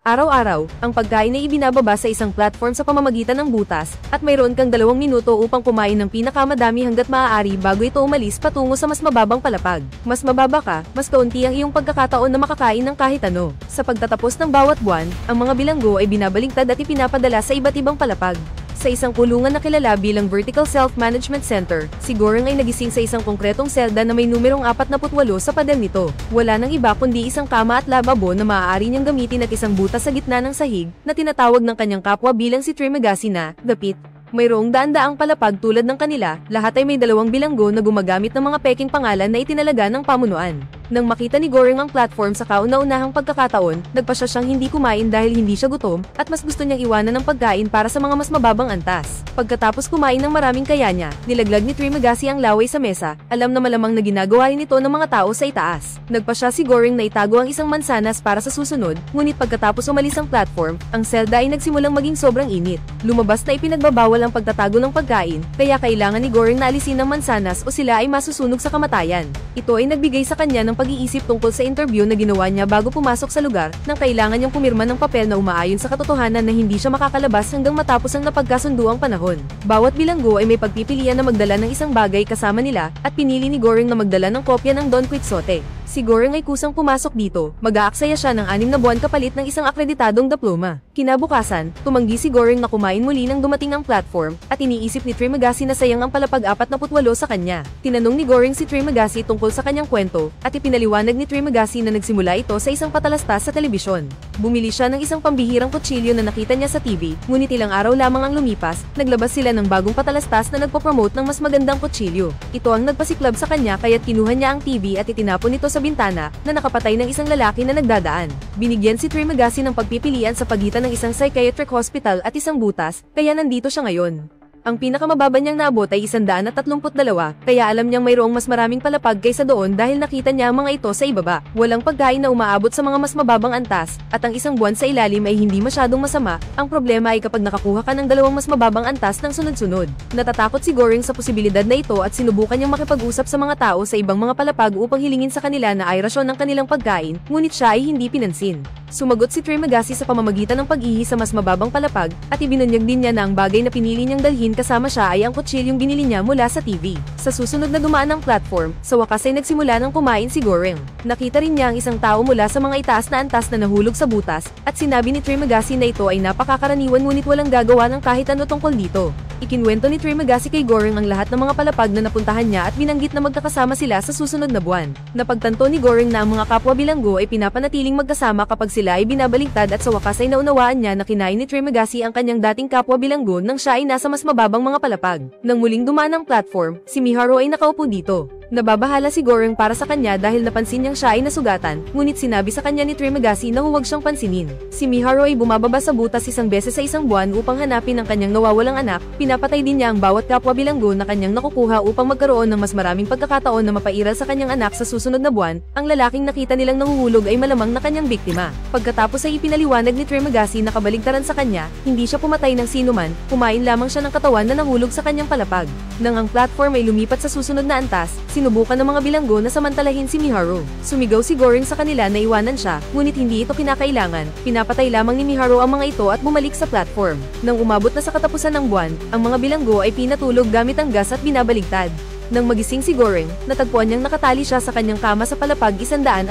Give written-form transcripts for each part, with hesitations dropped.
Araw-araw, ang pagkain ay ibinababa sa isang platform sa pamamagitan ng butas, at mayroon kang 2 minuto upang kumain ng pinakamadami hanggat maaari bago ito umalis patungo sa mas mababang palapag. Mas mababa ka, mas kaunti ang iyong pagkakataon na makakain ng kahit ano. Sa pagtatapos ng bawat buwan, ang mga bilanggo ay binabaligtad at ipinapadala sa iba't ibang palapag. Sa isang kulungan na kilala bilang Vertical Self-Management Center, si Goreng ay nagising sa isang konkretong selda na may numerong 48 sa pader nito. Wala nang iba kundi isang kama at lababo na maaari niyang gamitin at isang butas sa gitna ng sahig na tinatawag ng kanyang kapwa bilang si Trimagasi na The Pit. Mayroong daan-daang palapag tulad ng kanila, lahat ay may 2 bilanggo na gumagamit ng mga peking pangalan na itinalaga ng pamunuan. Nang makita ni Goreng ang platform sa kauna-unahang pagkakataon, nagpa siya siyang hindi kumain dahil hindi siya gutom, at mas gusto niyang iwanan ng pagkain para sa mga mas mababang antas. Pagkatapos kumain ng maraming kaya niya, nilaglag ni Trimagasi ang laway sa mesa, alam na malamang na ginagawa rin ito ng mga tao sa itaas. Nagpa siya si Goreng na itago ang isang mansanas para sa susunod, ngunit pagkatapos umalis ang platform, ang selda ay nagsimulang maging sobrang init. Lumabas na ipinagbabawal ang pagtatago ng pagkain, kaya kailangan ni Goreng na alisin ng mansanas o sila ay masusunog sa kamatayan. Ito ay nagbigay sa kanya ng pag-iisip tungkol sa interview na ginawa niya bago pumasok sa lugar, nang kailangan niyang pumirma ng papel na umaayon sa katotohanan na hindi siya makakalabas hanggang matapos ang napagkasunduang panahon. Bawat bilanggo ay may pagpipilian na magdala ng isang bagay kasama nila, at pinili ni Goreng na magdala ng kopya ng Don Quixote. Si Goreng ay kusang pumasok dito, mag-aaksaya siya ng 6 na buwan kapalit ng isang akreditadong diploma. Kinabukasan, tumanggi si Goreng na kumain muli nang dumating ang platform, at iniisip ni Trimagasi na sayang ang palapag 48 sa kanya. Tinanong ni Goreng si Trimagasi tungkol sa kanyang kwento, at ipinaliwanag ni Trimagasi na nagsimula ito sa isang patalastas sa telebisyon. Bumili siya ng isang pambihirang kutsilyo na nakita niya sa TV, ngunit ilang araw lamang ang lumipas, naglabas sila ng bagong patalastas na nagpo-promote ng mas magandang kutsilyo. Ito ang nagpasiklab sa kanya kaya't kinuha niya ang TV at itinapon ito sa bintana na nakapatay ng isang lalaki na nagdadaan. Binigyan si Trimagasi ng pagpipilian sa pagitan ng isang psychiatric hospital at isang butas, kaya nandito siya ngayon. Ang pinakamababa niyang naabot ay 132, kaya alam niyang mayroong mas maraming palapag kaysa doon dahil nakita niya ang mga ito sa ibaba. Walang pagkain na umaabot sa mga mas mababang antas, at ang isang buwan sa ilalim ay hindi masyadong masama. Ang problema ay kapag nakakuha ka ng 2 mas mababang antas ng sunod-sunod. Natatakot si Goreng sa posibilidad na ito at sinubukan niyang makipag-usap sa mga tao sa ibang mga palapag upang hilingin sa kanila na ay rasyon ng kanilang pagkain, ngunit siya ay hindi pinansin. Sumagot si Trimagasi sa pamamagitan ng pag-ihi sa mas mababang palapag, at ibinunyag din niya na ang bagay na pinili niyang dalhin kasama siya ay ang kutsilyong binili niya mula sa TV. Sa susunod na dumaan ng platform, sa wakas ay nagsimula ng kumain si Goreng. Nakita rin niya ang isang tao mula sa mga itaas na antas na nahulog sa butas, at sinabi ni Trimagasi na ito ay napakakaraniwan ngunit walang gagawa ng kahit ano tungkol dito. Ikinwento ni Trimagasi kay Goreng ang lahat ng mga palapag na napuntahan niya at binanggit na magkakasama sila sa susunod na buwan. Napagtanto ni Goreng na ang mga kapwa bilanggo ay pinapanatiling magkasama kapag sila ay binabaligtad, at sa wakas ay naunawaan niya na kinain ni Trimagasi ang kanyang dating kapwa bilanggo nang siya ay nasa mas mababang mga palapag. Nang muling dumaan ang platform, si Miharu ay nakaupo dito. Nababahala si Goreng para sa kanya dahil napansin niyang siya ay nasugatan, ngunit sinabi sa kanya ni Trimagasi na huwag siyang pansinin. Si Miharu ay bumababa sa butas isang beses sa isang buwan upang hanapin ang kanyang nawawalang anak. Pinapatay din niya ang bawat kapwa bilanggo na kanyang nakukuha upang magkaroon ng mas maraming pagkakataon na mapairal sa kanyang anak sa susunod na buwan. Ang lalaking nakita nilang nahuhulog ay malamang na kanyang biktima. Pagkatapos ay ipinaliwanag ni Trimagasi na kabaligtaran sa kanya, hindi siya pumatay ng sinuman, kumain lamang siya ng katawan na nahulog sa kanyang palapag. Nang ang platform ay lumipat sa susunod na antas, sinubukan ng mga bilanggo na samantalahin si Miharu. Sumigaw si Goreng sa kanila na iwanan siya, ngunit hindi ito kinakailangan. Pinapatay lamang ni Miharu ang mga ito at bumalik sa platform. Nang umabot na sa katapusan ng buwan, ang mga bilanggo ay pinatulog gamit ang gas at binabaligtad. Nang magising si Goreng, natagpuan niyang nakatali siya sa kanyang kama sa palapag 171.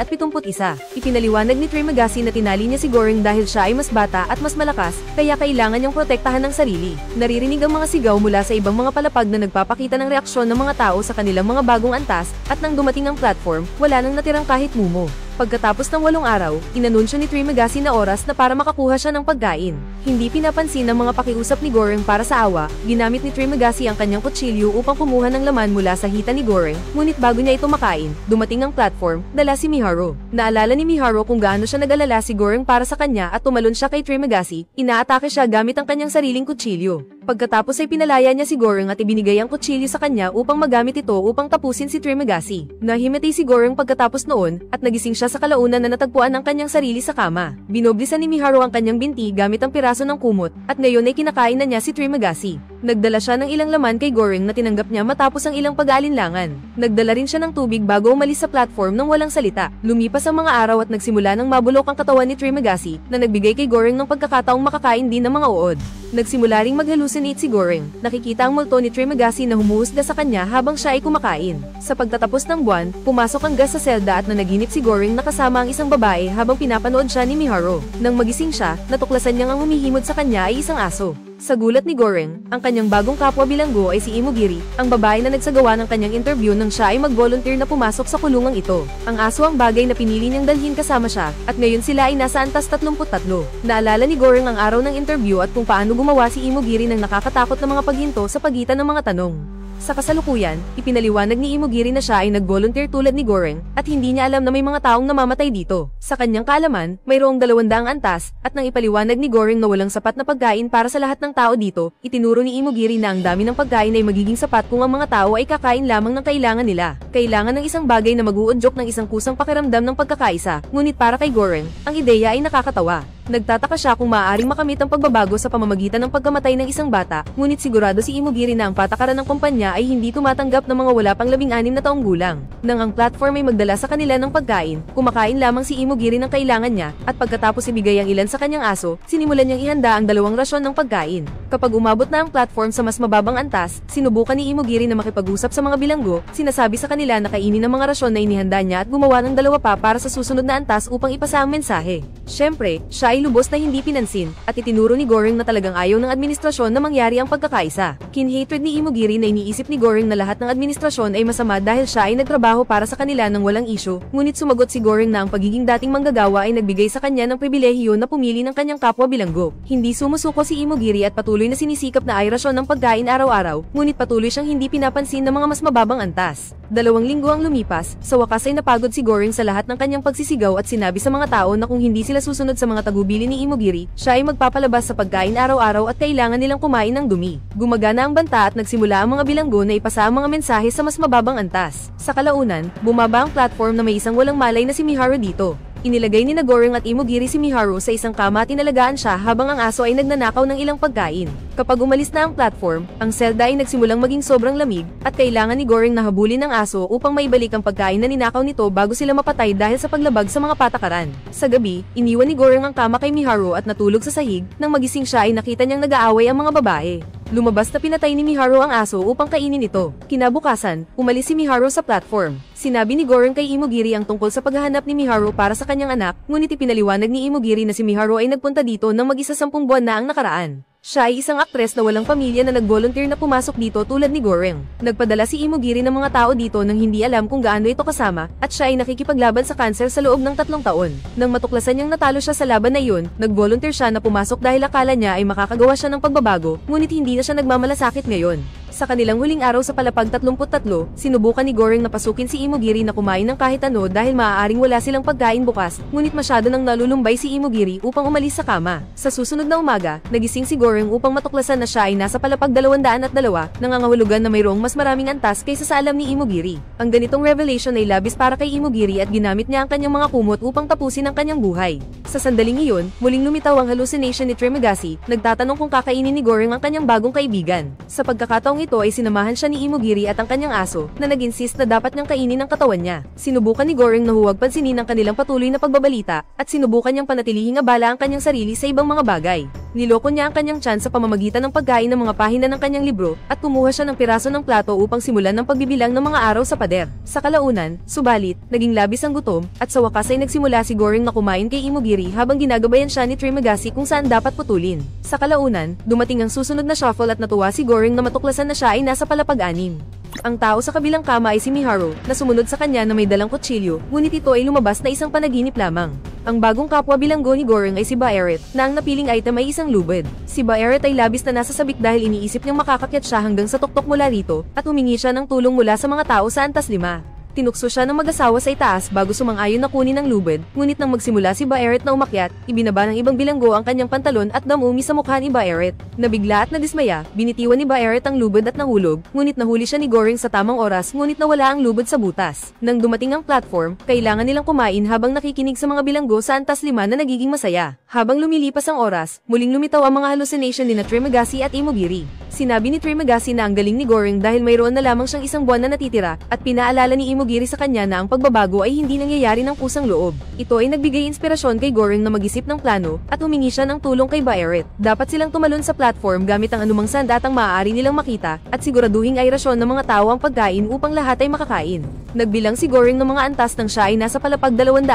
Ipinaliwanag ni Trimagasi na tinali niya si Goreng dahil siya ay mas bata at mas malakas, kaya kailangan niyang protektahan ng sarili. Naririnig ang mga sigaw mula sa ibang mga palapag na nagpapakita ng reaksyon ng mga tao sa kanilang mga bagong antas, at nang dumating ang platform, wala nang natirang kahit mumo. Pagkatapos ng 8 araw, inanunsyo ni Trimagasi na oras na para makakuha siya ng pagkain. Hindi pinapansin ang mga pakiusap ni Goreng para sa awa, ginamit ni Trimagasi ang kanyang kutsilyo upang kumuha ng laman mula sa hita ni Goreng, ngunit bago niya ito makain, dumating ang platform, dala si Miharu. Naalala ni Miharu kung gaano siya nag-alala si Goreng para sa kanya at tumalon siya kay Trimagasi, inaatake siya gamit ang kanyang sariling kutsilyo. Pagkatapos ay pinalaya niya si Goreng at ibinigay ang kutsilyo sa kanya upang magamit ito upang tapusin si Trimagasi. Nahimatay si Goreng pagkatapos noon, at nagising siya sa kalaunan na natagpuan ang kanyang sarili sa kama. Binoblisan ni Miharu ang kanyang binti gamit ang piraso ng kumot, at ngayon ay kinakain na niya si Trimagasi. Nagdala siya ng ilang laman kay Goring na tinanggap niya matapos ang ilang pag-aalinlangan. Nagdala rin siya ng tubig bago umalis sa platform nang walang salita. Lumipas ang mga araw at nagsimula ng mabulok ang katawan ni Trimagasi na nagbigay kay Goring ng pagkakataong makakain din ng mga uod. Nagsimula ring mag-hallucinate si Goring. Nakikita ang multo ni Trimagasi na humuhusga sa kanya habang siya ay kumakain. Sa pagtatapos ng buwan, pumasok ang gas sa selda at nanaginip si Goring na kasama ang isang babae habang pinapanood siya ni Miharu. Nang magising siya, natuklasan niyang ang humihimod sa kanya ay isang aso. Sa gulat ni Goring, ang kanyang bagong kapwa bilanggo ay si Imogiri, ang babae na nagsagawa ng kanyang interview nang siya ay mag-volunteer na pumasok sa kulungang ito. Ang aso ang bagay na pinili niyang dalhin kasama siya, at ngayon sila ay nasa antas 33. Naalala ni Goring ang araw ng interview at kung paano gumawa si Imogiri ng nakakatakot na mga paghinto sa pagitan ng mga tanong. Sa kasalukuyan, ipinaliwanag ni Imogiri na siya ay nag-volunteer tulad ni Goring, at hindi niya alam na may mga taong namamatay dito. Sa kanyang kaalaman, mayroong 200 antas, at nang ipaliwanag ni Goring na walang sapat na pagkain para sa lahat ng tao dito, itinuro ni Imogiri na ang dami ng pagkain ay magiging sapat kung ang mga tao ay kakain lamang ng kailangan nila. Kailangan ng isang bagay na mag-uudyok ng isang kusang pakiramdam ng pagkakaisa, ngunit para kay Goring, ang ideya ay nakakatawa. Nagtataka siya kung maaaring makamit ang pagbabago sa pamamagitan ng pagkamatay ng isang bata, ngunit sigurado si Imogiri na ang patakaran ng kumpanya ay hindi tumatanggap ng mga wala pang 16 na taong gulang. Nang ang platform ay magdala sa kanila ng pagkain, kumakain lamang si Imogiri ng kailangan niya, at pagkatapos ibigay ang ilan sa kanyang aso, sinimulan niyang ihanda ang 2 rasyon ng pagkain. Kapag umabot na ang platform sa mas mababang antas, sinubukan ni Imogiri na makipag-usap sa mga bilanggo, sinasabi sa kanila na kainin ang mga rasyon na inihanda niya at gumawa ng 2 pa para sa susunod na antas upang ipasa ang mensahe. Siyempre, siya ay lubos na hindi pinansin, at itinuro ni Goring na talagang ayaw ng administrasyon na mangyari ang pagkakaisa. Kin-hatred ni Imogiri na iniisip ni Goring na lahat ng administrasyon ay masama dahil siya ay nagtrabaho para sa kanila ng walang isyu, ngunit sumagot si Goring na ang pagiging dating manggagawa ay nagbigay sa kanya ng pribilehiyo na pumili ng kanyang kapwa bilanggo. Hindi sumusuko si Imogiri at patuloy na sinisikap na ay rasyon ng pagkain araw-araw, ngunit patuloy siyang hindi pinapansin ng mga mas mababang antas. 2 linggo ang lumipas, sa wakas ay napagod si Goring sa lahat ng kanyang pagsisigaw at sinabi sa mga tao na kung hindi sila susunod sa mga tagubili ni Imogiri, siya ay magpapalabas sa pagkain araw-araw at kailangan nilang kumain ng dumi. Gumagana ang banta at nagsimula ang mga bilanggo na ipasa ang mga mensahe sa mas mababang antas. Sa kalaunan, bumaba ang platform na may isang walang malay na si Miharu dito. Inilagay ni Goring at Imogiri si Miharu sa isang kama at inalagaan siya habang ang aso ay nagnanakaw ng ilang pagkain. Kapag umalis na ang platform, ang selda ay nagsimulang maging sobrang lamig, at kailangan ni Goring na habulin ang aso upang maibalik ang pagkain na ninakaw nito bago sila mapatay dahil sa paglabag sa mga patakaran. Sa gabi, iniwan ni Goring ang kama kay Miharu at natulog sa sahig. Nang magising siya ay nakita niyang nag-aaway ang mga babae. Lumabas na pinatay ni Miharu ang aso upang kainin ito. Kinabukasan, umalis si Miharu sa platform. Sinabi ni Goring kay Imogiri ang tungkol sa paghahanap ni Miharu para sa kanyang anak, ngunit ipinaliwanag ni Imogiri na si Miharu ay nagpunta dito nang mag-isa 10 buwan na ang nakaraan. Siya ay isang aktres na walang pamilya na nag-volunteer na pumasok dito tulad ni Goring. Nagpadala si Imogiri ng mga tao dito nang hindi alam kung gaano ito kasama, at siya ay nakikipaglaban sa kanser sa loob ng 3 taon. Nang matuklasan niyang natalo siya sa laban na iyon, nag-volunteer siya na pumasok dahil akala niya ay makakagawa siya ng pagbabago, ngunit hindi na siya nagmamalasakit ngayon. Sa kanilang huling araw sa palapag 33, sinubukan ni Goring na pasukin si Imogiri na kumain ng kahit ano dahil maaaring wala silang pagkain bukas, ngunit masyado nang nalulumbay si Imogiri upang umalis sa kama. Sa susunod na umaga, nagising si Goring upang matuklasan na siya ay nasa palapag 202, nangangahulugan na mayroong mas maraming antas kaysa sa alam ni Imogiri. Ang ganitong revelation ay labis para kay Imogiri at ginamit niya ang kanyang mga kumot upang tapusin ang kanyang buhay. Sa sandaling iyon, muling lumitaw ang hallucination ni Trimagasi, nagtatanong kung kakainin ni Goring ang kanyang bagong kaibigan. Sa pagkakataong ito ay sinamahan siya ni Imogiri at ang kanyang aso, na nag-insist na dapat niyang kainin ang katawan niya. Sinubukan ni Goring na huwag pansinin ang kanilang patuloy na pagbabalita, at sinubukan niyang panatilihing abala ang kanyang sarili sa ibang mga bagay. Niloko niya ang kanyang tiyan sa pamamagitan ng pagkain ng mga pahina ng kanyang libro, at kumuha siya ng piraso ng plato upang simulan ng pagbibilang ng mga araw sa pader. Sa kalaunan, subalit, naging labis ang gutom, at sa wakas ay nagsimula si Goring na kumain kay Imogiri habang ginagabayan siya ni Trimagasi kung saan dapat putulin. Sa kalaunan, dumating ang susunod na shuffle at natuwa si Goring na matuklasan na siya ay nasa palapag-6. Ang tao sa kabilang kama ay si Miharu, na sumunod sa kanya na may dalang kutsilyo, ngunit ito ay lumabas na isang panaginip lamang. Ang bagong kapwa bilanggo ni Goring ay si Baeret, na ang napiling item ay isang lubid. Si Baeret ay labis na nasasabik dahil iniisip niyang makakakyat siya hanggang sa tuktok mula rito, at humingi siya ng tulong mula sa mga tao sa antas 5. Tinukso siya ng mag-asawa sa itaas bago sumang-ayon na kunin ang lubid, ngunit nang magsimula si Baeret na umakyat, ibinaba ng ibang bilanggo ang kanyang pantalon at damumi sa mukha ni Baeret. Nabigla at nadismaya, binitiwan ni Baeret ang lubid at nahulog, ngunit nahuli siya ni Goring sa tamang oras ngunit nawala ang lubid sa butas. Nang dumating ang platform, kailangan nilang kumain habang nakikinig sa mga bilanggo sa antas 5 na nagiging masaya. Habang lumilipas ang oras, muling lumitaw ang mga hallucination ni Trimagasi at Imogiri. Sinabi ni Trimagasi na ang galing ni Goring dahil mayroon na lamang siyang isang buwan na natitira, at pinaalala ni Imogiri sa kanya na ang pagbabago ay hindi nangyayari ng kusang loob. Ito ay nagbigay inspirasyon kay Goring na mag-isip ng plano, at humingi siya ng tulong kay Barrett. Dapat silang tumalon sa platform gamit ang anumang sandatang maaari nilang makita, at siguraduhing ay rasyon ng mga tao ang pagkain upang lahat ay makakain. Nagbilang si Goring ng mga antas nang siya ay nasa palapag 202,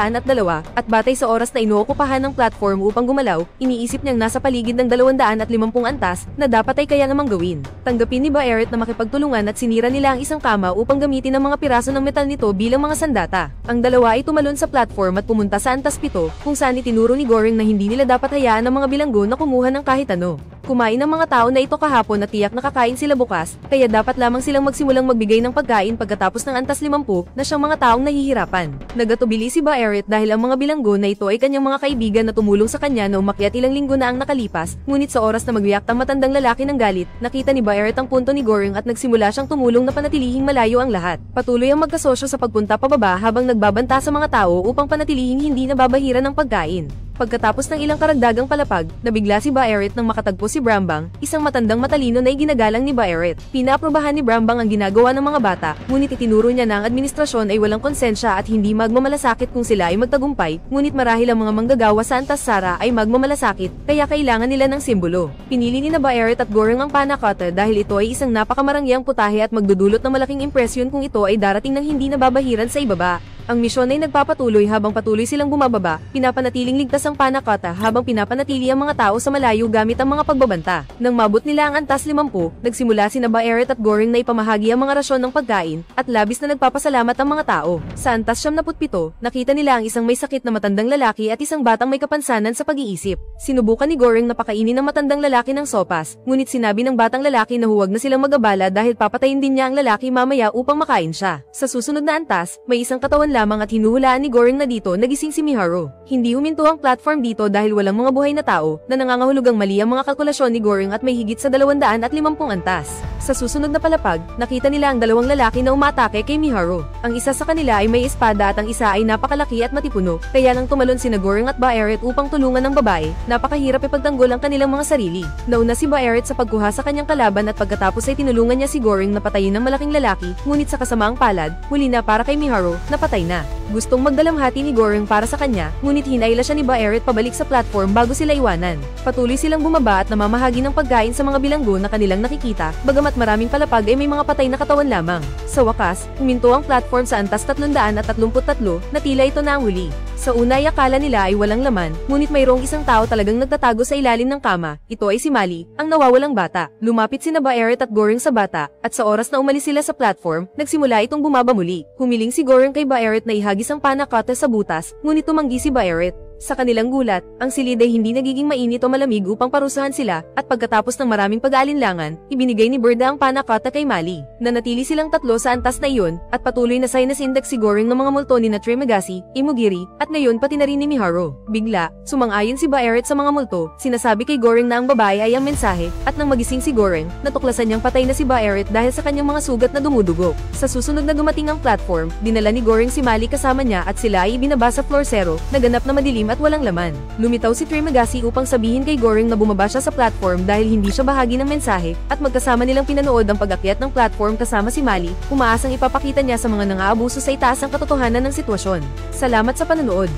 at batay sa oras na inuokupahan ng platform upang gumalaw, iniisip niyang nasa paligid ng 250 antas na dapat ay kaya namang gawin. Tanggapin ni Barrett na makipagtulungan at sinira nila ang isang kama upang gamitin ang mga piraso ng metal nito bilang mga sandata. Ang dalawa ay tumalon sa platform at pumunta sa antas 7, kung saan itinuro ni Goring na hindi nila dapat hayaan ang mga bilanggo na kumuha ng kahit ano. Kumain ang mga tao na ito kahapon at tiyak na kakain sila bukas, kaya dapat lamang silang magsimulang magbigay ng pagkain pagkatapos ng antas 50 na siyang mga taong nahihirapan. Nagatubili si Barrett dahil ang mga bilanggo na ito ay kanyang mga kaibigan na tumulong sa kanya na umakyat ilang linggo na ang nakalipas, ngunit sa oras na magbiyaktang matandang lalaki ng galit, nakita ni Barrett ang punto ni Goring at nagsimula siyang tumulong na panatilihing malayo ang lahat. Patuloy ang magkasosyo sa pagpunta pababa habang nagbabanta sa mga tao upang panatilihing hindi nababahiran ng pagkain. Pagkatapos ng ilang karagdagang palapag, nabigla si Barrett nang makatagpo si Brambang, isang matandang matalino na iginagalang ni Barrett. Pinaaprobahan ni Brambang ang ginagawa ng mga bata, ngunit itinuro niya na ang administrasyon ay walang konsensya at hindi magmamalasakit kung sila ay magtagumpay, ngunit marahil ang mga manggagawa sa Antas Sara ay magmamalasakit, kaya kailangan nila ng simbolo. Pinili ni na Barrett at Goring ang panna cotta dahil ito ay isang napakamarangyang putahe at magdudulot ng malaking impresyon kung ito ay darating ng hindi nababahiran sa ibaba. Ang misyon ay nagpapatuloy habang patuloy silang bumababa, pinapanatiling ligtas ang panna cotta habang pinapanatili ang mga tao sa malayo gamit ang mga pagbabanta. Nang mabot nila ang antas 50, nagsimula sina Barrett at Goring na ipamahagi ang mga rasyon ng pagkain, at labis na nagpapasalamat ang mga tao. Sa antas 77, nakita nila ang isang may sakit na matandang lalaki at isang batang may kapansanan sa pag-iisip. Sinubukan ni Goring na pakainin ng matandang lalaki ng sopas, ngunit sinabi ng batang lalaki na huwag na silang magabala dahil papatayin din niya ang lalaki mamaya upang makain siya. Sa susunod na antas, may isang katawan lamang at hinuhulaan ni Goring na dito nagising si Miharu. Hindi huminto ang platform dito dahil walang mga buhay na tao na nangangahulugang mali ang mga kalkulasyon ni Goring at may higit sa 250 antas. Sa susunod na palapag, nakita nila ang dalawang lalaki na umatake kay Miharu. Ang isa sa kanila ay may espada at ang isa ay napakalaki at matipuno, kaya nang tumalon sina Goring at Barrett upang tulungan ng babae, napakahirap ipagtanggol ang kanilang mga sarili. Nauna si Barrett sa pagkuha sa kanyang kalaban at pagkatapos ay tinulungan niya si Goring na patayin ng malaking lalaki, ngunit sa kasamaang palad, huli na para kay Miharu, napatay na. Gustong magdalamhati ni Goring para sa kanya, ngunit hinayla siya ni Barrett pabalik sa platform bago sila iwanan. Patuloy silang bumaba at namamahagi ng pagkain sa mga bilanggo na kanilang nakikita, bagamat maraming palapag ay may mga patay na katawan lamang. Sa wakas, huminto ang platform sa antas 333 na tila ito na ang huli. Sa una ay akala nila ay walang laman, ngunit mayroong isang tao talagang nagtatago sa ilalim ng kama. Ito ay si Mali, ang nawawalang bata. Lumapit sina Barrett at Goring sa bata, at sa oras na umalis sila sa platform, nagsimula itong bumaba muli. Humiling si Goring kay Barrett na ihagis ang panna cotta sa butas, ngunit tumanggi si Barrett. Sa kanilang gulat, ang silid ay hindi nagiging mainit o malamig upang parusahan sila, at pagkatapos ng maraming pag-aalinlangan, ibinigay ni Birda ang panna cotta kay Mali. Nanatili silang tatlo sa antas na iyon, at patuloy na sinasindak si Goring ng mga multo ni na Trimagasi, Imogiri, at ngayon pati na rin ni Miharu. Bigla, sumang-ayon si Barrett sa mga multo, sinasabi kay Goring na ang babae ay ang mensahe, at nang magising si Goring, natuklasan niyang patay na si Barrett dahil sa kanyang mga sugat na dumudugo. Sa susunod na dumating ang platform, dinala ni Goring si Mali kasama niya at sila ay ibinaba sa floor 0, naganap na madilim at walang laman. Lumitaw si Trimagasi upang sabihin kay Goring na bumaba siya sa platform dahil hindi siya bahagi ng mensahe, at magkasama nilang pinanood ang pag-akyat ng platform kasama si Mali, umaasang ipapakita niya sa mga nang-aabuso sa itaas ang katotohanan ng sitwasyon. Salamat sa panonood.